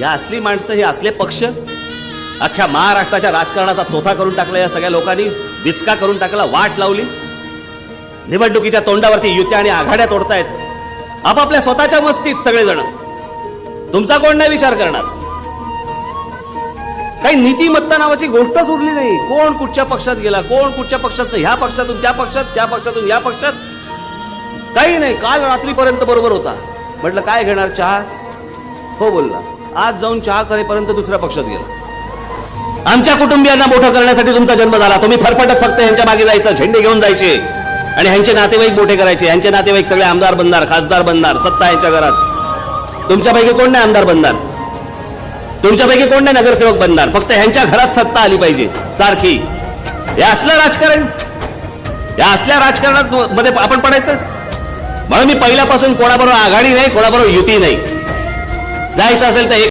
या असली माणसं, हे असले पक्ष अख्ख्या महाराष्ट्राच्या राजकारणाचा चोथा करून टाकला या सगळ्या लोकांनी, विचका करून टाकला, वाट लावली. निवडणुकीच्या तोंडावरती युत्या आणि आघाड्या तोडतायत आपापल्या स्वतःच्या मस्तीत सगळेजण. तुमचा कोण नाही विचार करणार. काही नीतिमत्ता नावाची गोष्टच उरली नाही. कोण कुठच्या पक्षात गेला, कोण कुठच्या पक्षात, ह्या पक्षातून त्या पक्षात, त्या पक्षातून या पक्षात, काही नाही. काल रात्रीपर्यंत बरोबर होता. म्हटलं काय घेणार, चहा? हो बोलला. आज जाऊन चहा करेपर्यंत दुसऱ्या पक्षात गेला. आमच्या कुटुंबियांना मोठं करण्यासाठी तुमचा जन्म झाला. तुम्ही फरफटत फक्त यांच्या मागे जायचं, झेंडे घेऊन जायचे आणि ह्यांचे नातेवाईक मोठे करायचे. ह्यांचे नातेवाईक सगळे आमदार बनणार, खासदार बनणार, सत्ता यांच्या घरात. तुमच्यापैकी कोण नाही आमदार बनणार, तुमच्यापैकी कोण नाही नगरसेवक बनणार. फक्त ह्यांच्या घरात सत्ता आली पाहिजे सारखी. हे असलं राजकारण, या असल्या राजकारणात मध्ये आपण पडायचं. म्हणून मी पहिल्यापासून कोणाबरोबर आघाडी नाही, कोणाबरोबर युती नाही. जायचं असेल तर